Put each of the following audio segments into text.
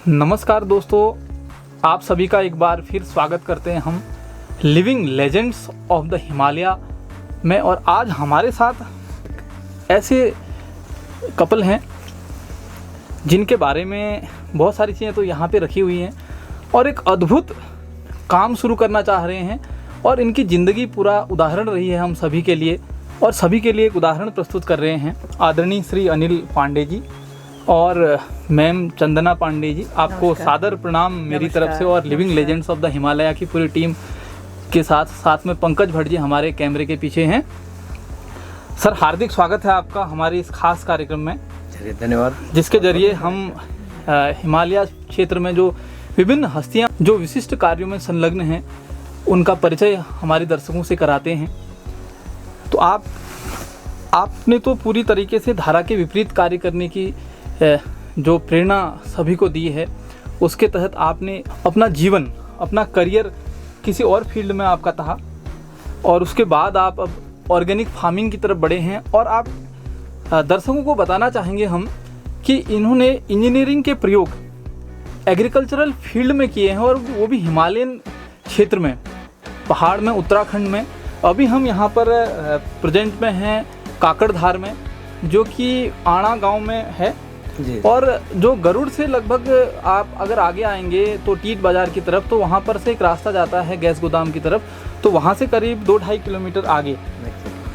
नमस्कार दोस्तों, आप सभी का एक बार फिर स्वागत करते हैं हम living legends of the Himalaya में। और आज हमारे साथ ऐसे कपल हैं जिनके बारे में बहुत सारी चीज़ें तो यहाँ पे रखी हुई हैं और एक अद्भुत काम शुरू करना चाह रहे हैं। और इनकी ज़िंदगी पूरा उदाहरण रही है हम सभी के लिए, और सभी के लिए एक उदाहरण प्रस्तुत कर रहे हैं आदरणीय श्री अनिल पांडे जी और मैम चंदना पांडे जी। आपको सादर प्रणाम मेरी तरफ से और living legends of the Himalaya की पूरी टीम के साथ में पंकज भट्ट जी हमारे कैमरे के पीछे हैं। सर, हार्दिक स्वागत है आपका हमारे इस खास कार्यक्रम में। चलिए, धन्यवाद। जिसके जरिए हम हिमालय क्षेत्र में जो विभिन्न हस्तियां जो विशिष्ट कार्यों में संलग्न हैं उनका परिचय हमारे दर्शकों से कराते हैं। तो आपने तो पूरी तरीके से धारा के विपरीत कार्य करने की जो प्रेरणा सभी को दी है, उसके तहत आपने अपना जीवन, अपना करियर किसी और फील्ड में आपका था और उसके बाद आप अब ऑर्गेनिक फार्मिंग की तरफ बढ़े हैं। और आप दर्शकों को बताना चाहेंगे हम कि इन्होंने इंजीनियरिंग के प्रयोग एग्रीकल्चरल फील्ड में किए हैं और वो भी हिमालयन क्षेत्र में, पहाड़ में, उत्तराखंड में। अभी हम यहाँ पर प्रेजेंट में हैं काकड़धार में, जो कि आणा गांव में है जी। और जो गरुड़ से लगभग आप अगर आगे आएंगे तो टीट बाज़ार की तरफ, तो वहाँ पर से एक रास्ता जाता है गैस गोदाम की तरफ, तो वहाँ से करीब 2-2.5 किलोमीटर आगे।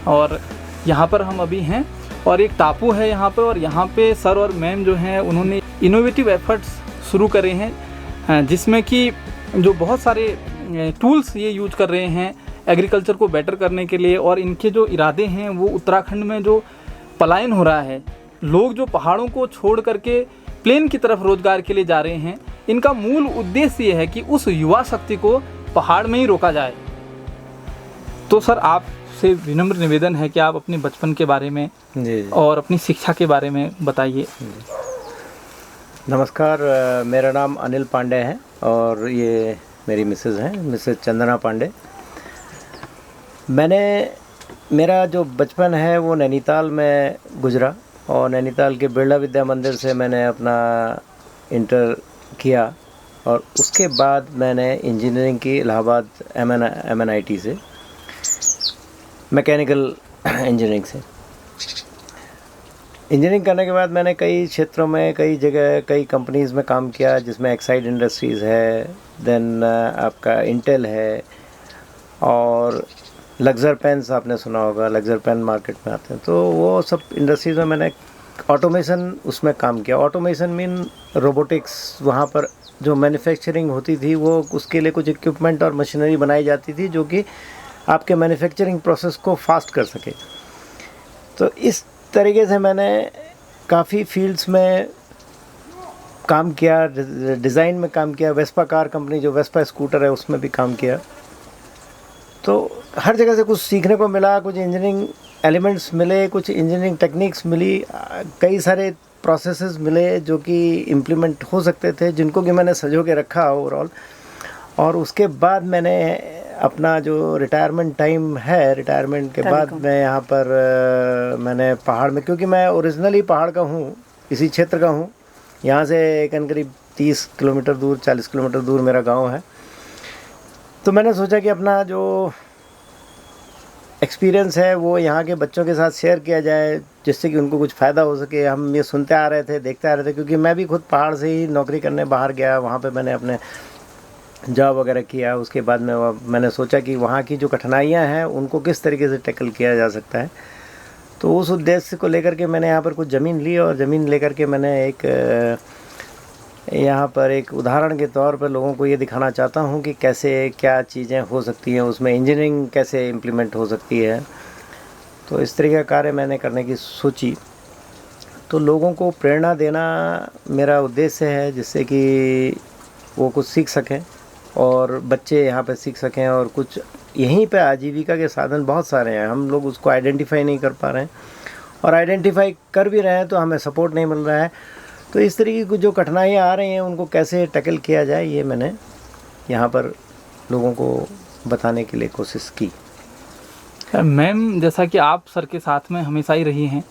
और यहाँ पर हम अभी हैं और एक टापू है यहाँ पर, और यहाँ पे सर और मैम जो हैं उन्होंने इनोवेटिव एफर्ट्स शुरू करे हैं, जिसमें कि जो बहुत सारे टूल्स ये यूज कर रहे हैं एग्रीकल्चर को बेटर करने के लिए। और इनके जो इरादे हैं वो उत्तराखंड में जो पलायन हो रहा है, लोग जो पहाड़ों को छोड़ करके प्लेन की तरफ रोजगार के लिए जा रहे हैं, इनका मूल उद्देश्य ये है कि उस युवा शक्ति को पहाड़ में ही रोका जाए। तो सर, आपसे विनम्र निवेदन है कि आप अपने बचपन के बारे में जी। और अपनी शिक्षा के बारे में बताइए। नमस्कार, मेरा नाम अनिल पांडे है और ये मेरी मिसेज़ हैं, मिसेज़ चंदना पांडे। मेरा जो बचपन है वो नैनीताल में गुजरा और नैनीताल के बिरला विद्या मंदिर से मैंने अपना इंटर किया और उसके बाद मैंने इंजीनियरिंग की इलाहाबाद MNIT से, मैकेनिकल इंजीनियरिंग से। इंजीनियरिंग करने के बाद मैंने कई क्षेत्रों में, कई जगह, कई कंपनीज़ में काम किया, जिसमें एक्साइड इंडस्ट्रीज़ है, देन आपका इंटेल है और लग्जर पेन्स आपने सुना होगा, लग्जर पेन मार्केट में आते हैं। तो वो सब इंडस्ट्रीज़ में मैंने ऑटोमेशन उसमें काम किया। Automation mean robotics. वहाँ पर जो मैन्युफैक्चरिंग होती थी वो उसके लिए कुछ इक्विपमेंट और मशीनरी बनाई जाती थी जो कि आपके मैन्युफैक्चरिंग प्रोसेस को फास्ट कर सके। तो इस तरीके से मैंने काफ़ी फील्ड्स में काम किया, डिज़ाइन में काम किया। वेस्पा कार कंपनी, जो वेस्पा स्कूटर है, उसमें भी काम किया। तो हर जगह से कुछ सीखने को मिला, कुछ इंजीनियरिंग एलिमेंट्स मिले, कुछ इंजीनियरिंग टेक्निक्स मिली, कई सारे प्रोसेसेस मिले जो कि इम्प्लीमेंट हो सकते थे, जिनको कि मैंने संजो के रखा ओवरऑल। और उसके बाद मैंने अपना जो रिटायरमेंट टाइम है, रिटायरमेंट के बाद मैं यहाँ पर मैंने पहाड़ में, क्योंकि मैं ओरिजिनली पहाड़ का हूँ, इसी क्षेत्र का हूँ। यहाँ से करीब 30 किलोमीटर दूर, 40 किलोमीटर दूर मेरा गाँव है। तो मैंने सोचा कि अपना जो एक्सपीरियंस है वो यहाँ के बच्चों के साथ शेयर किया जाए, जिससे कि उनको कुछ फ़ायदा हो सके। हम ये सुनते आ रहे थे, देखते आ रहे थे, क्योंकि मैं भी खुद पहाड़ से ही नौकरी करने बाहर गया, वहाँ पे मैंने अपने जॉब वगैरह किया। उसके बाद में मैंने सोचा कि वहाँ की जो कठिनाइयाँ हैं उनको किस तरीके से टैकल किया जा सकता है। तो उस उद्देश्य को लेकर के मैंने यहाँ पर कुछ ज़मीन ली और ज़मीन लेकर के मैंने यहाँ पर एक उदाहरण के तौर पर लोगों को ये दिखाना चाहता हूँ कि कैसे क्या चीज़ें हो सकती हैं, उसमें इंजीनियरिंग कैसे इम्प्लीमेंट हो सकती है। तो इस तरीके का कार्य मैंने करने की सोची। तो लोगों को प्रेरणा देना मेरा उद्देश्य है, जिससे कि वो कुछ सीख सकें और बच्चे यहाँ पे सीख सकें। और कुछ यहीं पे आजीविका के साधन बहुत सारे हैं, हम लोग उसको आइडेंटिफाई नहीं कर पा रहे हैं, और आइडेंटिफाई कर भी रहे हैं तो हमें सपोर्ट नहीं मिल रहा है। तो इस तरीके की जो कठिनाइयाँ आ रही हैं उनको कैसे टैकल किया जाए, ये मैंने यहाँ पर लोगों को बताने के लिए कोशिश की। मैम, जैसा कि आप सर के साथ में हमेशा ही रही हैं,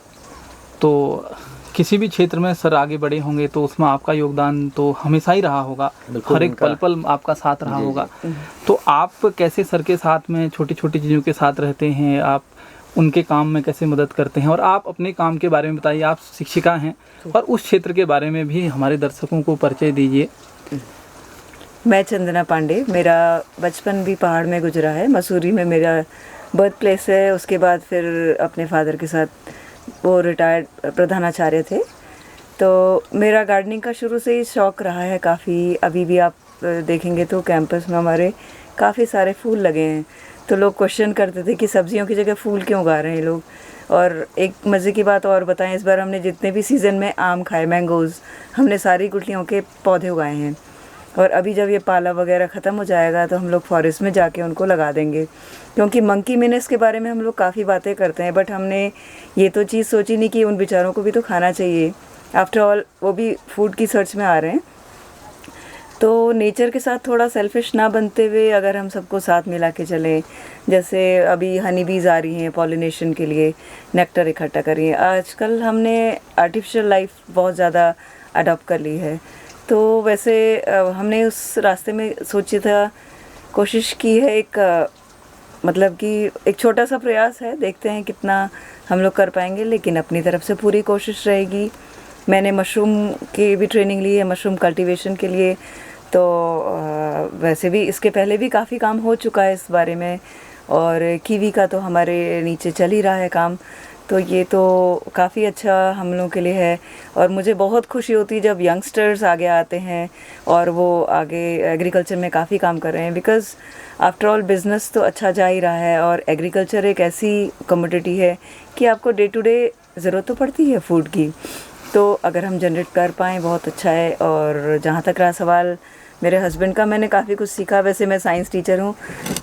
तो किसी भी क्षेत्र में सर आगे बढ़े होंगे तो उसमें आपका योगदान तो हमेशा ही रहा होगा, हर एक पल पल आपका साथ रहा होगा। तो आप कैसे सर के साथ में छोटी छोटी चीज़ों के साथ रहते हैं, आप उनके काम में कैसे मदद करते हैं, और आप अपने काम के बारे में बताइए। आप शिक्षिका हैं और उस क्षेत्र के बारे में भी हमारे दर्शकों को परिचय दीजिए। मैं चंदना पांडे, मेरा बचपन भी पहाड़ में गुजरा है। मसूरी में मेरा बर्थ प्लेस है। उसके बाद फिर अपने फादर के साथ वो रिटायर्ड प्रधानाचार्य थे। तो मेरा गार्डनिंग का शुरू से ही शौक़ रहा है काफ़ी। अभी भी आप देखेंगे तो कैंपस में हमारे काफ़ी सारे फूल लगे हैं। तो लोग क्वेश्चन करते थे कि सब्जियों की जगह फूल क्यों उगा रहे हैं लोग। और एक मज़े की बात और बताएं, इस बार हमने जितने भी सीज़न में आम खाए, मैंगोज़, हमने सारी गुठलियों के पौधे उगाए हैं। और अभी जब ये पाला वगैरह ख़त्म हो जाएगा तो हम लोग फॉरेस्ट में जाके उनको लगा देंगे, क्योंकि मंकी मिनस के बारे में हम लोग काफ़ी बातें करते हैं, बट हमने ये तो चीज़ सोची नहीं कि उन बेचारों को भी तो खाना चाहिए। आफ्टर ऑल वो भी फूड की सर्च में आ रहे हैं। तो नेचर के साथ थोड़ा सेल्फिश ना बनते हुए अगर हम सबको साथ मिला के चलें, जैसे अभी हनी बीज़ आ रही हैं पॉलिनेशन के लिए, नेक्टर इकट्ठा कर रही हैं। आजकल हमने आर्टिफिशियल लाइफ बहुत ज़्यादा अडॉप्ट कर ली है। तो वैसे हमने उस रास्ते में सोची था, कोशिश की है, एक मतलब कि एक छोटा सा प्रयास है, देखते हैं कितना हम लोग कर पाएंगे, लेकिन अपनी तरफ से पूरी कोशिश रहेगी। मैंने मशरूम की भी ट्रेनिंग ली है, मशरूम कल्टीवेशन के लिए। तो वैसे भी इसके पहले भी काफ़ी काम हो चुका है इस बारे में, और कीवी का तो हमारे नीचे चल ही रहा है काम। तो ये तो काफ़ी अच्छा हम लोगों के लिए है। और मुझे बहुत खुशी होती है जब यंगस्टर्स आगे आते हैं और वो आगे एग्रीकल्चर में काफ़ी काम कर रहे हैं, बिकॉज़ आफ्टर ऑल बिज़नेस तो अच्छा जा ही रहा है, और एग्रीकल्चर एक ऐसी कमोडिटी है कि आपको डे टू डे ज़रूरत तो पड़ती है फूड की। तो अगर हम जनरेट कर पाएँ बहुत अच्छा है। और जहाँ तक रहा सवाल मेरे हस्बैंड का, मैंने काफ़ी कुछ सीखा। वैसे मैं साइंस टीचर हूँ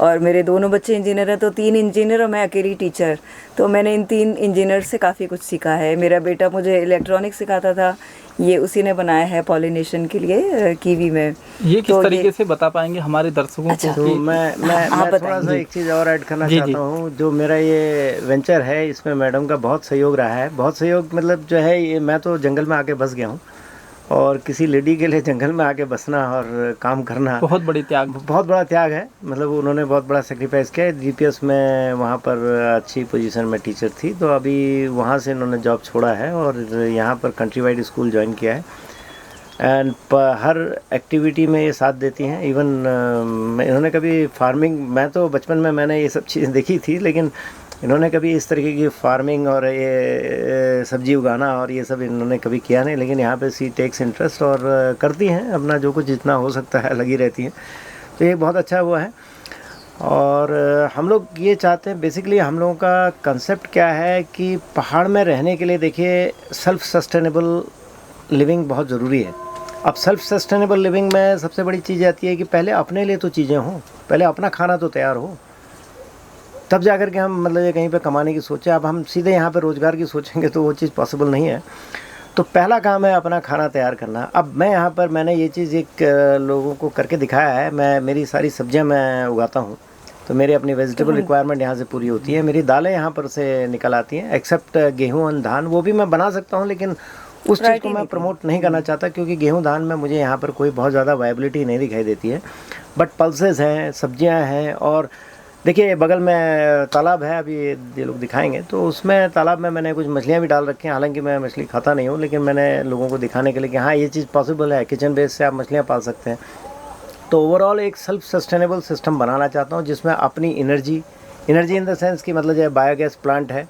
और मेरे दोनों बच्चे इंजीनियर हैं, तो 3 इंजीनियर और मैं अकेली टीचर। तो मैंने इन 3 इंजीनियर से काफ़ी कुछ सीखा है। मेरा बेटा मुझे इलेक्ट्रॉनिक्स सिखाता था, ये उसी ने बनाया है पॉलिनेशन के लिए कीवी में। ये किस तरीके से बता पाएंगे हमारे दर्शकों अच्छा, को? तो मैं थोड़ा सा एक चीज़ और ऐड करना चाहता हूँ। जो मेरा ये वेंचर है, इसमें मैडम का बहुत सहयोग रहा है। बहुत सहयोग मतलब जो है, ये मैं तो जंगल में आके बस गया हूँ, और किसी लेडी के लिए जंगल में आके बसना और काम करना बहुत बहुत बड़ा त्याग है। मतलब उन्होंने बहुत बड़ा सेक्रीफाइस किया है। जीपीएस में वहाँ पर अच्छी पोजीशन में टीचर थी, तो अभी वहाँ से इन्होंने जॉब छोड़ा है और यहाँ पर कंट्री वाइड स्कूल ज्वाइन किया है। एंड हर एक्टिविटी में ये साथ देती हैं। इवन इन्होंने कभी फार्मिंग, मैं तो बचपन में मैंने ये सब चीज़ें देखी थी, लेकिन इन्होंने कभी इस तरीके की फार्मिंग और ये सब्जी उगाना और ये सब इन्होंने कभी किया नहीं। लेकिन यहाँ पे सी टेक्स इंटरेस्ट और करती हैं अपना जो कुछ जितना हो सकता है, लगी रहती हैं। तो ये बहुत अच्छा हुआ है। और हम लोग ये चाहते हैं, बेसिकली हम लोगों का कंसेप्ट क्या है कि पहाड़ में रहने के लिए देखिए सेल्फ सस्टेनेबल लिविंग बहुत ज़रूरी है। अब सेल्फ सस्टेनेबल लिविंग में सबसे बड़ी चीज़ आती है कि पहले अपने लिए तो चीज़ें हों, पहले अपना खाना तो तैयार हो, तब जा कर के हम मतलब ये कहीं पे कमाने की सोचें। अब हम सीधे यहाँ पे रोज़गार की सोचेंगे तो वो चीज़ पॉसिबल नहीं है। तो पहला काम है अपना खाना तैयार करना। अब मैं यहाँ पर मैंने ये चीज़ एक लोगों को करके दिखाया है। मेरी सारी सब्जियाँ मैं उगाता हूँ, तो मेरी अपनी वेजिटेबल रिक्वायरमेंट यहाँ से पूरी होती है। मेरी दालें यहाँ पर से निकल आती हैं, एक्सेप्ट गेहूँ और धान। वो भी मैं बना सकता हूँ, लेकिन उस चीज़ को मैं प्रमोट नहीं करना चाहता, क्योंकि गेहूँ धान में मुझे यहाँ पर कोई बहुत ज़्यादा वायबिलिटी नहीं दिखाई देती है। बट पल्सेस हैं, सब्जियाँ हैं। और देखिए बगल में तालाब है, अभी ये लोग दिखाएंगे, तो उसमें तालाब में मैंने कुछ मछलियाँ भी डाल रखी हैं। हालांकि मैं मछली खाता नहीं हूँ, लेकिन मैंने लोगों को दिखाने के लिए कि हाँ ये चीज़ पॉसिबल है, किचन बेस से आप मछलियाँ पाल सकते हैं। तो ओवरऑल एक सेल्फ सस्टेनेबल सिस्टम बनाना चाहता हूँ, जिसमें अपनी एनर्जी इन द सेंस कि मतलब जो बायोगैस प्लांट है,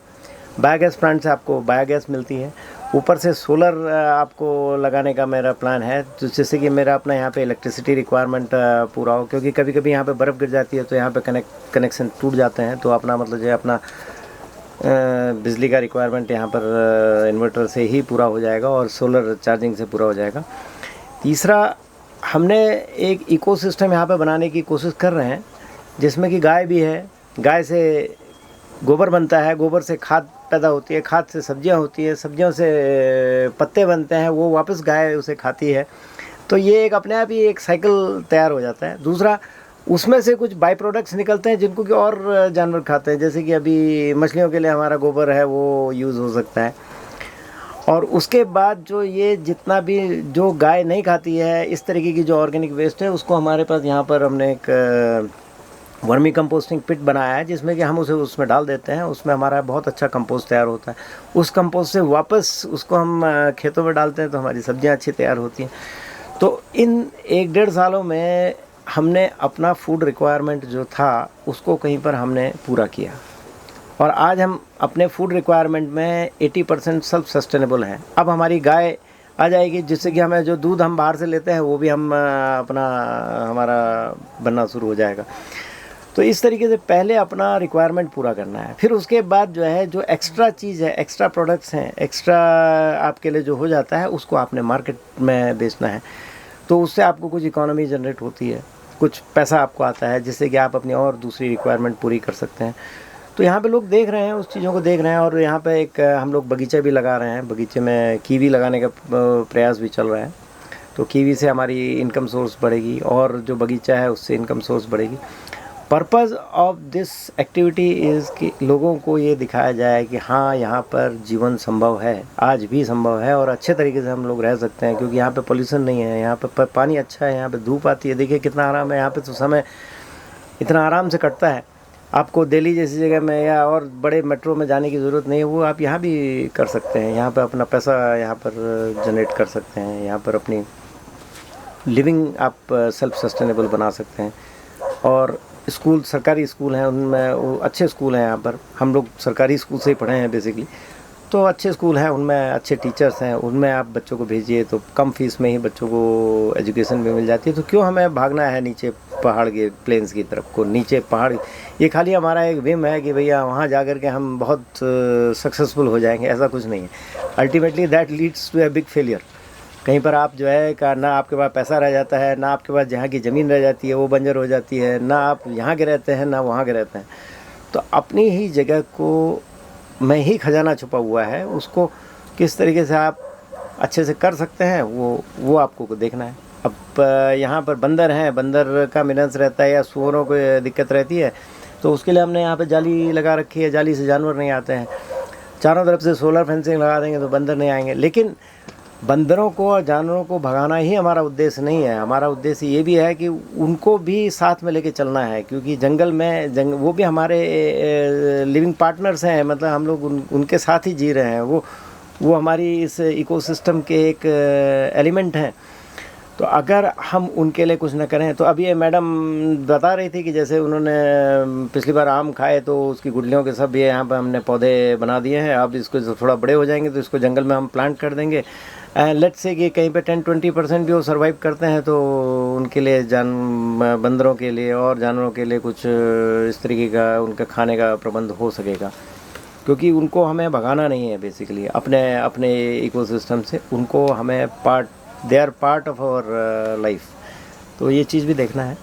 बायोगैस प्लांट से आपको बायोगैस मिलती है। ऊपर से सोलर आपको लगाने का मेरा प्लान है, तो जिससे कि मेरा अपना यहाँ पे इलेक्ट्रिसिटी रिक्वायरमेंट पूरा हो। क्योंकि कभी कभी यहाँ पे बर्फ़ गिर जाती है, तो यहाँ पे कनेक्शन टूट जाते हैं, तो अपना मतलब जो है अपना बिजली का रिक्वायरमेंट यहाँ पर इन्वर्टर से ही पूरा हो जाएगा और सोलर चार्जिंग से पूरा हो जाएगा। तीसरा, हमने एक इकोसिस्टम यहाँ पे बनाने की कोशिश कर रहे हैं, जिसमें कि गाय भी है। गाय से गोबर बनता है, गोबर से खाद पैदा होती है, खाद से सब्जियां होती है, सब्जियों से पत्ते बनते हैं, वो वापस गाय उसे खाती है। तो ये एक अपने आप ही एक साइकिल तैयार हो जाता है। दूसरा, उसमें से कुछ बाई प्रोडक्ट्स निकलते हैं जिनको कि और जानवर खाते हैं, जैसे कि अभी मछलियों के लिए हमारा गोबर है वो यूज़ हो सकता है। और उसके बाद जो ये जितना भी जो गाय नहीं खाती है इस तरीके की जो ऑर्गेनिक वेस्ट है, उसको हमारे पास यहाँ पर हमने एक वर्मी कंपोस्टिंग पिट बनाया है, जिसमें कि हम उसे उसमें डाल देते हैं। उसमें हमारा बहुत अच्छा कंपोस्ट तैयार होता है। उस कंपोस्ट से वापस उसको हम खेतों में डालते हैं तो हमारी सब्जियां अच्छी तैयार होती हैं। तो इन 1-1.5 सालों में हमने अपना फूड रिक्वायरमेंट जो था उसको कहीं पर हमने पूरा किया, और आज हम अपने फूड रिक्वायरमेंट में 80% सेल्फ सस्टेनेबल हैं। अब हमारी गाय आ जाएगी, जिससे कि हमें जो दूध हम बाहर से लेते हैं वो भी हम अपना हमारा बनना शुरू हो जाएगा। तो इस तरीके से पहले अपना रिक्वायरमेंट पूरा करना है, फिर उसके बाद जो है जो एक्स्ट्रा चीज़ है, एक्स्ट्रा प्रोडक्ट्स हैं, एक्स्ट्रा आपके लिए जो हो जाता है उसको आपने मार्केट में बेचना है। तो उससे आपको कुछ इकोनॉमी जनरेट होती है, कुछ पैसा आपको आता है, जिससे कि आप अपनी और दूसरी रिक्वायरमेंट पूरी कर सकते हैं। तो यहाँ पे लोग देख रहे हैं, उस चीज़ों को देख रहे हैं। और यहाँ पे एक हम लोग बगीचा भी लगा रहे हैं। बगीचे में कीवी लगाने का प्रयास भी चल रहा है। तो कीवी से हमारी इनकम सोर्स बढ़ेगी और जो बगीचा है उससे इनकम सोर्स बढ़ेगी। Purpose of this activity is कि लोगों को ये दिखाया जाए कि हाँ, यहाँ पर जीवन संभव है, आज भी संभव है, और अच्छे तरीके से हम लोग रह सकते हैं, क्योंकि यहाँ पे पोल्यूशन नहीं है, यहाँ पे पानी अच्छा है, यहाँ पे धूप आती है। देखिए कितना आराम है यहाँ पे, तो समय इतना आराम से कटता है। आपको दिल्ली जैसी जगह में या और बड़े मेट्रो में जाने की ज़रूरत नहीं है, वो आप यहाँ भी कर सकते हैं। यहाँ पर अपना पैसा यहाँ पर जनरेट कर सकते हैं, यहाँ पर अपनी लिविंग आप सेल्फ सस्टेनेबल बना सकते हैं। और स्कूल, सरकारी स्कूल हैं, उनमें वो अच्छे स्कूल हैं। यहाँ पर हम लोग सरकारी स्कूल से ही पढ़े हैं बेसिकली, तो अच्छे स्कूल हैं, उनमें अच्छे टीचर्स हैं, उनमें आप बच्चों को भेजिए तो कम फीस में ही बच्चों को एजुकेशन भी मिल जाती है। तो क्यों हमें भागना है नीचे पहाड़ के प्लेन्स की तरफ को, नीचे पहाड़, ये खाली हमारा एक विम है कि भैया वहाँ जा कर के हम बहुत सक्सेसफुल हो जाएंगे, ऐसा कुछ नहीं है। Ultimately that leads to a big failure. कहीं पर आप जो है का ना आपके पास पैसा रह जाता है, ना आपके पास जहाँ की ज़मीन रह जाती है वो बंजर हो जाती है, ना आप यहाँ के रहते हैं ना वहाँ के रहते हैं। तो अपनी ही जगह को में ही खजाना छुपा हुआ है, उसको किस तरीके से आप अच्छे से कर सकते हैं वो आपको देखना है। अब यहाँ पर बंदर हैं, बंदर का मिलन्स रहता है या सुअरों को दिक्कत रहती है, तो उसके लिए हमने यहाँ पे जाली लगा रखी है। जाली से जानवर नहीं आते हैं। चारों तरफ से सोलर फेंसिंग लगा देंगे तो बंदर नहीं आएंगे। लेकिन बंदरों को और जानवरों को भगाना ही हमारा उद्देश्य नहीं है। हमारा उद्देश्य ये भी है कि उनको भी साथ में लेके चलना है, क्योंकि जंगल में वो भी हमारे लिविंग पार्टनर्स हैं। मतलब हम लोग उनके साथ ही जी रहे हैं। वो हमारी इस इकोसिस्टम के एक एलिमेंट हैं। तो अगर हम उनके लिए कुछ न करें, तो अभी ये मैडम बता रही थी कि जैसे उन्होंने पिछली बार आम खाए तो उसकी गुठलियों के सब ये यहाँ पर हमने पौधे बना दिए हैं। अब इसको थोड़ा बड़े हो जाएंगे तो इसको जंगल में हम प्लांट कर देंगे। लेट्स से कि कहीं पे 10-20% भी वो सर्वाइव करते हैं, तो उनके लिए बंदरों के लिए और जानवरों के लिए कुछ इस तरीके का उनका खाने का प्रबंध हो सकेगा। क्योंकि उनको हमें भगाना नहीं है बेसिकली अपने इकोसिस्टम से। उनको हमें they are part of our life. तो ये चीज़ भी देखना है।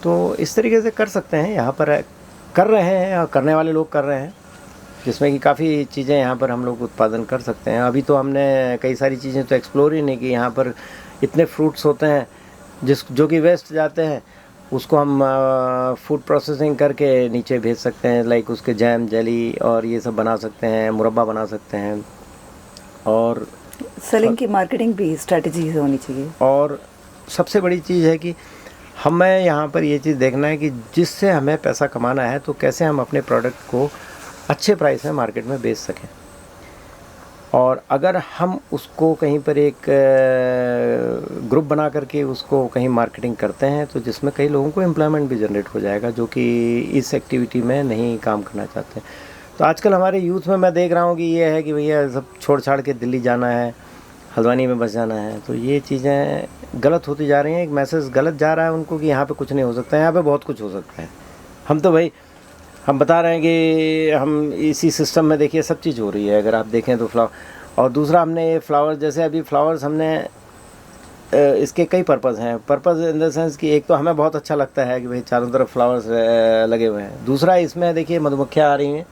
तो इस तरीके से कर सकते हैं, यहाँ पर कर रहे हैं और करने वाले लोग कर रहे हैं, जिसमें कि काफ़ी चीज़ें यहाँ पर हम लोग उत्पादन कर सकते हैं। अभी तो हमने कई सारी चीज़ें तो एक्सप्लोर ही नहीं की। यहाँ पर इतने फ्रूट्स होते हैं जो कि वेस्ट जाते हैं, उसको हम फूड प्रोसेसिंग करके नीचे भेज सकते हैं। लाइक उसके जैम, जेली और ये सब बना सकते हैं, मुरब्बा बना सकते हैं। और सेलिंग की मार्केटिंग भी स्ट्रेटजी होनी चाहिए। और सबसे बड़ी चीज़ है कि हमें यहाँ पर ये चीज़ देखना है कि जिससे हमें पैसा कमाना है तो कैसे हम अपने प्रोडक्ट को अच्छे प्राइस में मार्केट में बेच सकें। और अगर हम उसको कहीं पर एक ग्रुप बना करके उसको कहीं मार्केटिंग करते हैं तो जिसमें कई लोगों को एम्प्लॉयमेंट भी जनरेट हो जाएगा, जो कि इस एक्टिविटी में नहीं काम करना चाहते। तो आजकल हमारे यूथ में मैं देख रहा हूँ कि ये है कि भैया सब छोड़ छाड़ के दिल्ली जाना है, हल्द्वानी में बस जाना है। तो ये चीज़ें गलत होती जा रही हैं। एक मैसेज गलत जा रहा है उनको कि यहाँ पे कुछ नहीं हो सकता है, यहाँ पे बहुत कुछ हो सकता है। हम तो भाई हम बता रहे हैं कि हम इसी सिस्टम में देखिए सब चीज़ हो रही है। अगर आप देखें तो फ्लावर, और दूसरा हमने ये फ्लावर्स, जैसे अभी फ्लावर्स हमने इसके कई पर्पज़ हैं। पर्पज़ इन द सेंस कि एक तो हमें बहुत अच्छा लगता है कि भाई चारों तरफ फ्लावर्स लगे हुए हैं। दूसरा इसमें देखिए मधुमक्खियाँ आ रही हैं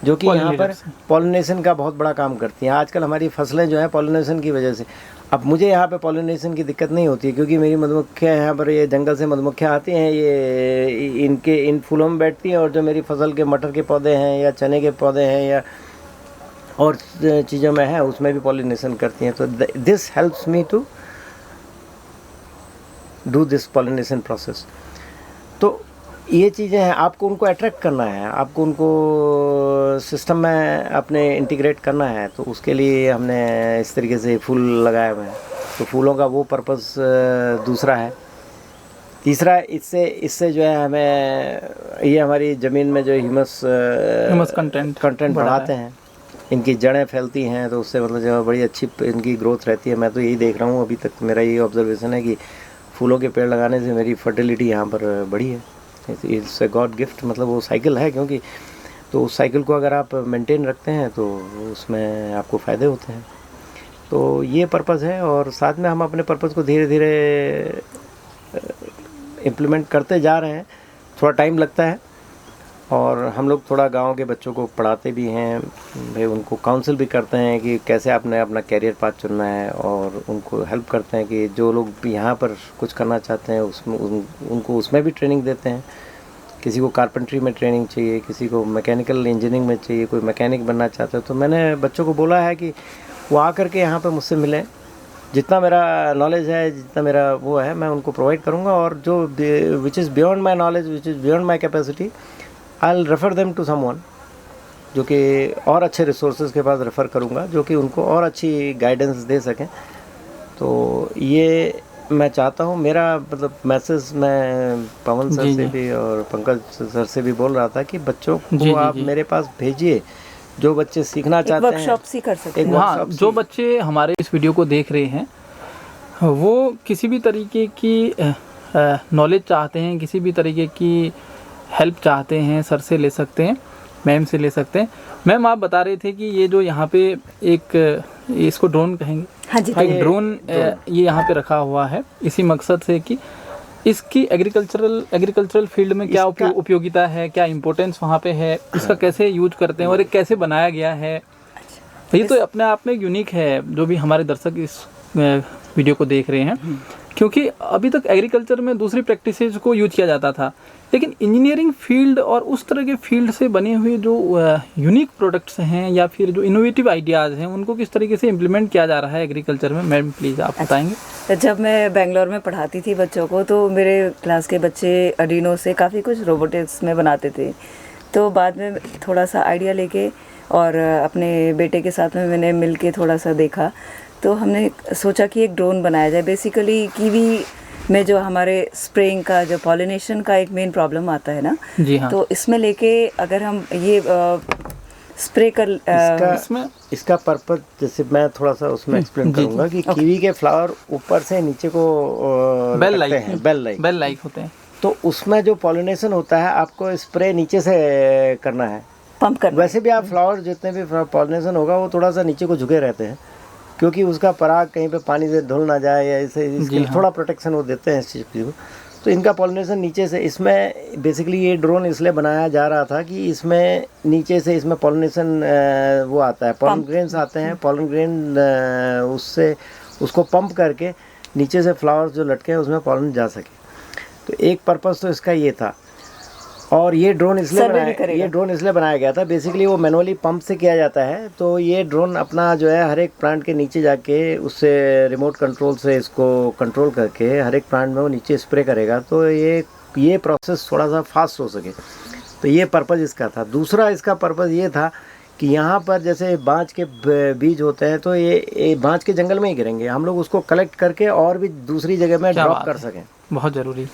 जो कि यहाँ पर पॉलिनेशन का बहुत बड़ा काम करती हैं। आजकल हमारी फसलें जो हैं पॉलिनेशन की वजह से, अब मुझे यहाँ पे पॉलिनेशन की दिक्कत नहीं होती है, क्योंकि मेरी मधुमक्खियाँ यहाँ पर, ये जंगल से मधुमक्खियाँ आती हैं, ये इन फूलों में बैठती हैं। और जो मेरी फसल के मटर के पौधे हैं या चने के पौधे हैं या और चीज़ों में है उसमें भी पॉलिनेशन करती हैं। तो this helps me to do this pollination process. तो ये चीज़ें हैं, आपको उनको अट्रैक्ट करना है, आपको उनको सिस्टम में अपने इंटीग्रेट करना है। तो उसके लिए हमने इस तरीके से फूल लगाए हुए हैं। तो फूलों का वो पर्पस दूसरा है। तीसरा इससे जो है हमें ये हमारी ज़मीन में जो ह्यूमस कंटेंट बढ़ाते हैं, इनकी जड़ें फैलती हैं, तो उससे मतलब जो बड़ी अच्छी इनकी ग्रोथ रहती है। मैं तो यही देख रहा हूँ, अभी तक मेरा ये ऑब्जर्वेशन है कि फूलों के पेड़ लगाने से मेरी फर्टिलिटी यहाँ पर बढ़ी है। इट्स ए गॉड गिफ्ट, मतलब वो साइकिल है, क्योंकि तो उस साइकिल को अगर आप मेंटेन रखते हैं तो उसमें आपको फ़ायदे होते हैं। तो ये पर्पज़ है, और साथ में हम अपने पर्पज़ को धीरे धीरे इम्प्लीमेंट करते जा रहे हैं। थोड़ा टाइम लगता है, और हम लोग थोड़ा गांव के बच्चों को पढ़ाते भी हैं भाई, उनको काउंसिल भी करते हैं कि कैसे आपने अपना कैरियर पाथ चुनना है, और उनको हेल्प करते हैं कि जो लोग यहाँ पर कुछ करना चाहते हैं उसमें उनको उसमें भी ट्रेनिंग देते हैं। किसी को कारपेंट्री में ट्रेनिंग चाहिए, किसी को मैकेनिकल इंजीनियरिंग में चाहिए, कोई मैकेनिक बनना चाहता है। तो मैंने बच्चों को बोला है कि वो आकर के यहाँ पर मुझसे मिलें। जितना मेरा नॉलेज है, जितना मेरा वो है, मैं उनको प्रोवाइड करूँगा, और जो which is beyond my knowledge, which is beyond my capacity, I will refer them to someone, जो कि और अच्छे रिसोर्सेज के पास रेफ़र करूँगा, जो कि उनको और अच्छी गाइडेंस दे सकें। तो ये मैं चाहता हूँ, मेरा मतलब मैसेज मैं पवन सर से भी और पंकज सर से भी बोल रहा था कि बच्चों को आप मेरे पास भेजिए, जो बच्चे सीखना चाहते हैं, वर्कशॉप सी कर सकते हैं। हाँ, जो बच्चे हमारे इस वीडियो को देख रहे हैं वो किसी भी तरीके की नॉलेज चाहते हैं, किसी भी तरीके की हेल्प चाहते हैं, सर से ले सकते हैं, मैम से ले सकते हैं। मैम, आप बता रहे थे कि ये जो यहाँ पे एक इसको ड्रोन कहेंगे, हाँ जी, एक ड्रोन ये यहाँ पे रखा हुआ है इसी मकसद से कि इसकी एग्रीकल्चरल फील्ड में क्या उपयोगिता है, क्या इम्पोर्टेंस वहाँ पे है, इसका कैसे यूज करते हैं और ये कैसे बनाया गया है। ये तो अपने आप में यूनिक है, जो भी हमारे दर्शक इस वीडियो को देख रहे हैं, क्योंकि अभी तक एग्रीकल्चर में दूसरी प्रैक्टिसेस को यूज किया जाता था, लेकिन इंजीनियरिंग फील्ड और उस तरह के फील्ड से बने हुए जो यूनिक प्रोडक्ट्स हैं या फिर जो इनोवेटिव आइडियाज़ हैं, उनको किस तरीके से इम्प्लीमेंट किया जा रहा है एग्रीकल्चर में, मैम प्लीज़ आप बताएंगे। तो जब मैं बेंगलोर में पढ़ाती थी बच्चों को, तो मेरे क्लास के बच्चे अर्डिनो से काफ़ी कुछ रोबोटिक्स में बनाते थे। तो बाद में थोड़ा सा आइडिया लेके और अपने बेटे के साथ में मैंने मिल के थोड़ा सा देखा, तो हमने सोचा कि एक ड्रोन बनाया जाए। बेसिकली कीवी में जो हमारे स्प्रेइंग का, जो पॉलिनेशन का एक मेन प्रॉब्लम आता है ना, जी हाँ, तो इसमें लेके अगर हम ये स्प्रे कर इसका पर्पस, जैसे मैं थोड़ा सा उसमें एक्सप्लेन करूंगा कि कीवी के फ्लावर ऊपर से नीचे को बेल लाइक होते हैं, तो उसमें जो पॉलिनेशन होता है आपको स्प्रे नीचे से करना है, पंप करना। वैसे भी आप फ्लावर जितने भी पॉलिनेशन होगा वो थोड़ा सा नीचे को झुके रहते हैं, क्योंकि उसका पराग कहीं पे पानी से धुल ना जाए, या इसके लिए थोड़ा प्रोटेक्शन वो देते हैं इस चीज़ को। तो इनका पॉलिनेशन नीचे से, इसमें बेसिकली ये ड्रोन इसलिए बनाया जा रहा था कि इसमें नीचे से इसमें पॉलिनेशन वो आता है, पॉलन ग्रेन्स आते हैं, पॉलन ग्रेन उससे उसको पंप करके नीचे से फ्लावर्स जो लटके हैं उसमें पॉलन जा सके। तो एक पर्पस तो इसका ये था। और ये ड्रोन इसलिए बनाया गया था, बेसिकली वो मैनुअली पंप से किया जाता है। तो ये ड्रोन अपना जो है हर एक प्लांट के नीचे जाके उससे रिमोट कंट्रोल से इसको कंट्रोल करके हर एक प्लांट में वो नीचे स्प्रे करेगा, तो ये प्रोसेस थोड़ा सा फास्ट हो सके। तो ये पर्पज़ इसका था। दूसरा इसका पर्पज़ ये था कि यहाँ पर जैसे बांज के बीज होते हैं, तो ये बांज के जंगल में ही गिरेंगे, हम लोग उसको कलेक्ट करके और भी दूसरी जगह में ड्रॉप कर सकें, बहुत ज़रूरी,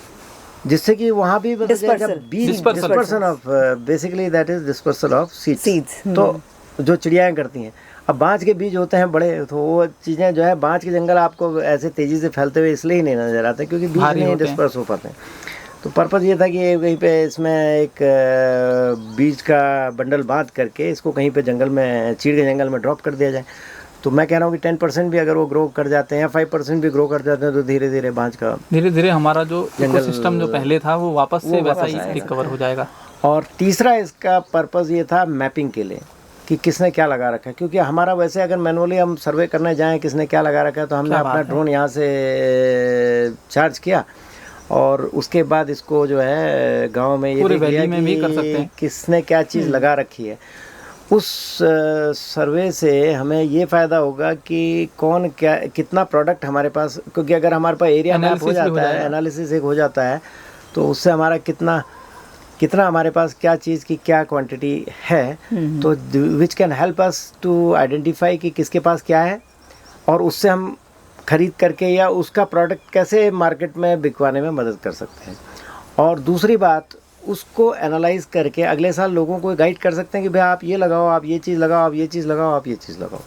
जिससे कि वहाँ भी dispersion of, basically that is dispersal of seeds. तो जो चिड़ियाएँ करती हैं, अब बांज के बीज होते हैं बड़े, तो वो चीज़ें जो है बांज के जंगल आपको ऐसे तेज़ी से फैलते हुए इसलिए ही नहीं नज़र आते क्योंकि बीज नहीं डिस्पर्स हो पाते हैं। तो पर्पज़ ये था कि कहीं पे इसमें एक बीज का बंडल बांध करके इसको कहीं पे जंगल में, चीड़ के जंगल में ड्रॉप कर दिया जाए। तो मैं कह रहा हूँ कि 10% भी अगर वो ग्रो कर जाते हैं या 5% भी ग्रो कर जाते हैं, तो धीरे धीरे बांज का हमारा जो इकोसिस्टम जो पहले था वो वापस से वैसा ही रिकवर हो जाएगा। और तीसरा इसका पर्पज़ ये था मैपिंग के लिए कि किसने क्या लगा रखा है, क्योंकि हमारा वैसे अगर मैनुअली हम सर्वे करने जाएँ किसने क्या लगा रखा है, तो हमने अपना ड्रोन यहाँ से चार्ज किया और उसके बाद इसको जो है गांव में ये पूरे वैली में भी कर सकते हैं किसने क्या चीज़ लगा रखी है। उस सर्वे से हमें ये फ़ायदा होगा कि कौन क्या कितना प्रोडक्ट हमारे पास, क्योंकि अगर हमारे पास एरिया मैप हो Analysis भी हो जाता है, जाएगा। एनालिसिस एक हो जाता है, तो उससे हमारा कितना कितना हमारे पास क्या चीज़ की क्या क्वांटिटी है, तो which can help us to identify कि किसके पास क्या है, और उससे हम खरीद करके या उसका प्रोडक्ट कैसे मार्केट में बिकवाने में मदद कर सकते हैं। और दूसरी बात, उसको एनालाइज करके अगले साल लोगों को गाइड कर सकते हैं कि भाई आप ये लगाओ, आप ये चीज़ लगाओ, आप ये चीज़ लगाओ, आप ये चीज़ लगाओ।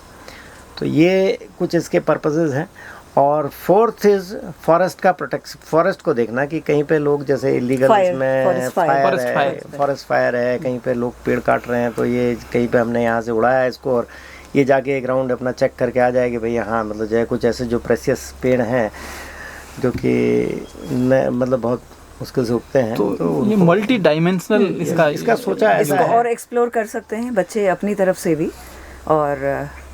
तो ये कुछ इसके पर्पसेस हैं। और फोर्थ इज़ फॉरेस्ट का प्रोटेक्शन, फॉरेस्ट को देखना कि कहीं पे लोग जैसे इलीगल Fire, इसमें forest fire। फॉरेस्ट फायर है, कहीं पे लोग पेड़ काट रहे हैं, तो ये कहीं पे हमने यहाँ से उड़ाया है इसको, और ये जाके एक राउंड अपना चेक करके आ जाए कि भैया हाँ, मतलब जो है कुछ ऐसे जो प्रेशियस पेड़ हैं जो कि मतलब बहुत मुश्किल से उगते हैं, तो ये मल्टी डायमेंशनल इसका सोचा है इसको ऐसा है। और एक्सप्लोर कर सकते हैं बच्चे अपनी तरफ से भी, और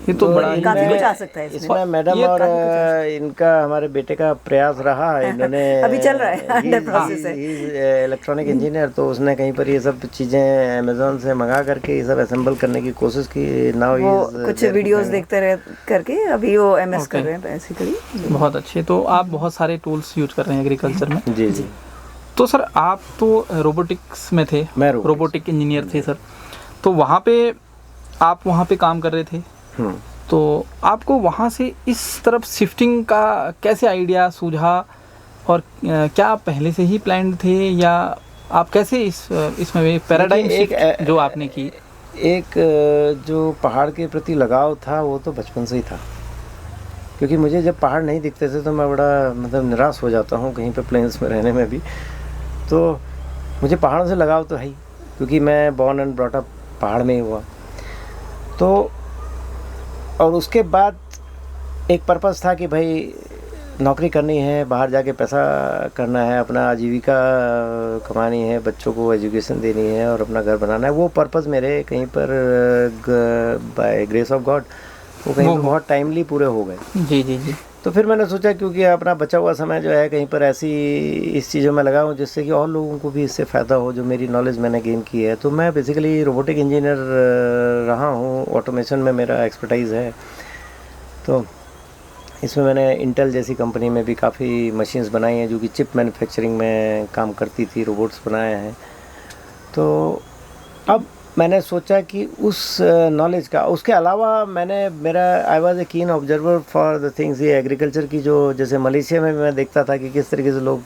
ये तो बड़ा काफी इनमें- कुछ आ सकता है इसमें। इसमें मैडम ये और काफी कुछ इनका हमारे बेटे का प्रयास रहा, इन्होंने अभी चल रहा है, under process है। इलेक्ट्रॉनिक इंजीनियर, तो उसने कहीं पर ये सब चीज़ें अमेजोन से मंगा करके ये सब असेंबल करने की कोशिश की। नाउ वो कुछ वीडियोस देखते रह करके अभी वो एमएस कर Okay. रहे हैं बेसिकली। बहुत अच्छे। तो आप बहुत सारे टूल्स यूज कर रहे हैं एग्रीकल्चर में। जी जी। तो सर आप तो रोबोटिक्स में थे, मैं robotics। रोबोटिक इंजीनियर थे सर, तो वहाँ पे आप वहाँ पे काम कर रहे थे, हम्म। तो आपको वहाँ से इस तरफ शिफ्टिंग का कैसे आइडिया सूझा, और क्या आप पहले से ही प्लान थे, या आप कैसे इसमें पैराडाइम देखिए, शिफ्ट जो आपने की? एक जो पहाड़ के प्रति लगाव था वो तो बचपन से ही था, क्योंकि मुझे जब पहाड़ नहीं दिखते थे तो मैं बड़ा मतलब निराश हो जाता हूँ कहीं पे प्लेन्स में रहने में भी। तो मुझे पहाड़ों से लगाव तो है ही, क्योंकि मैं बॉर्न एंड ब्रॉट अप पहाड़ में ही हुआ। तो और उसके बाद एक पर्पस था कि भाई नौकरी करनी है, बाहर जाके पैसा करना है, अपना आजीविका कमानी है, बच्चों को एजुकेशन देनी है और अपना घर बनाना है। वो पर्पस मेरे कहीं पर बाय ग्रेस ऑफ गॉड वो कहीं पर बहुत टाइमली पूरे हो गए। जी जी जी। तो फिर मैंने सोचा क्योंकि अपना बचा हुआ समय जो है कहीं पर ऐसी इस चीज़ों में लगाऊं जिससे कि और लोगों को भी इससे फ़ायदा हो, जो मेरी नॉलेज मैंने गेन की है। तो मैं बेसिकली रोबोटिक इंजीनियर रहा हूं, ऑटोमेशन में मेरा एक्सपर्टाइज़ है। तो इसमें मैंने इंटेल जैसी कंपनी में भी काफ़ी मशीन्स बनाई हैं जो कि चिप मैन्युफैक्चरिंग में काम करती थी, रोबोट्स बनाए हैं। तो अब मैंने सोचा कि उस नॉलेज का, उसके अलावा मेरा आई वाज ए कीन ऑब्जर्वर फॉर द थिंग्स। ये एग्रीकल्चर की जो जैसे मलेशिया में मैं देखता था कि किस तरीके से लोग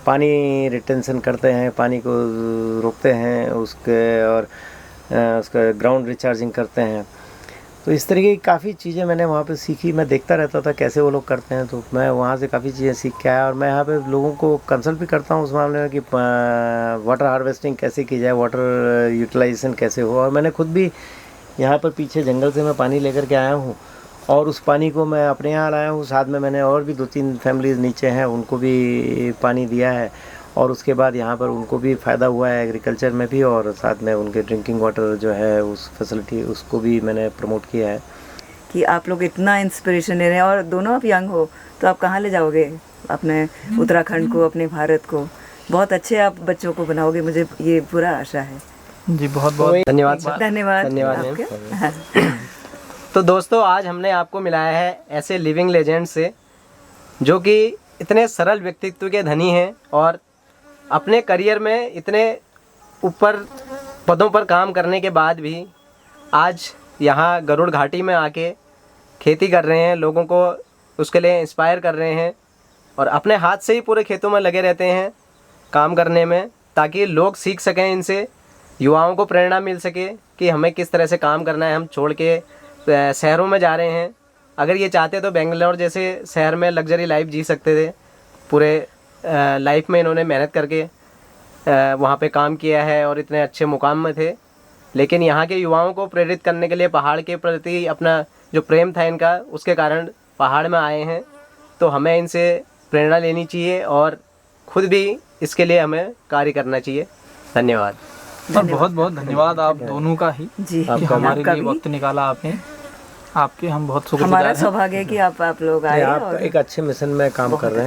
पानी रिटेंशन करते हैं, पानी को रोकते हैं उसके, और उसका ग्राउंड रिचार्जिंग करते हैं। तो इस तरीके की काफ़ी चीज़ें मैंने वहाँ पे सीखी। मैं देखता रहता था कैसे वो लोग करते हैं, तो मैं वहाँ से काफ़ी चीज़ें सीख के आया। और मैं यहाँ पे लोगों को कंसल्ट भी करता हूँ उस मामले में कि वाटर हार्वेस्टिंग कैसे की जाए, वाटर यूटिलाइजेशन कैसे हो। और मैंने खुद भी यहाँ पर पीछे जंगल से मैं पानी लेकर के आया हूँ, और उस पानी को मैं अपने यहाँ लाया हूँ। साथ में मैंने और भी 2-3 फैमिलीज़ नीचे हैं उनको भी पानी दिया है, और उसके बाद यहाँ पर उनको भी फ़ायदा हुआ है एग्रीकल्चर में भी, और साथ में उनके ड्रिंकिंग वाटर जो है उस फैसिलिटी उसको भी मैंने प्रमोट किया है। कि आप लोग इतना इंस्पिरेशन ले रहे हैं, और दोनों आप यंग हो, तो आप कहाँ ले जाओगे अपने उत्तराखंड को, अपने भारत को? बहुत अच्छे आप बच्चों को बनाओगे, मुझे ये पूरा आशा है। जी बहुत बहुत धन्यवाद सर। धन्यवाद धन्यवाद आपके। तो दोस्तों आज हमने आपको मिलाया है ऐसे लिविंग लेजेंड से जो कि इतने सरल व्यक्तित्व के धनी हैं और अपने करियर में इतने ऊपर पदों पर काम करने के बाद भी आज यहाँ गरुड़ घाटी में आके खेती कर रहे हैं, लोगों को उसके लिए इंस्पायर कर रहे हैं और अपने हाथ से ही पूरे खेतों में लगे रहते हैं काम करने में, ताकि लोग सीख सकें इनसे, युवाओं को प्रेरणा मिल सके कि हमें किस तरह से काम करना है। हम छोड़ के शहरों में जा रहे हैं, अगर ये चाहते तो बेंगलोर जैसे शहर में लग्जरी लाइफ जी सकते थे। पूरे लाइफ में इन्होंने मेहनत करके वहाँ पे काम किया है और इतने अच्छे मुकाम में थे, लेकिन यहाँ के युवाओं को प्रेरित करने के लिए पहाड़ के प्रति अपना जो प्रेम था इनका, उसके कारण पहाड़ में आए हैं। तो हमें इनसे प्रेरणा लेनी चाहिए और खुद भी इसके लिए हमें कार्य करना चाहिए। धन्यवाद। और बहुत बहुत धन्यवाद आप दोनों का ही जी, कि हमारे आपका लिए भी। वक्त निकाला आपने। आपके हम बहुत शुक्रगुजार हमारा हैं। सौभाग्य है कि आप लोग आए आप और एक अच्छे मिशन में काम कर रहे हैं।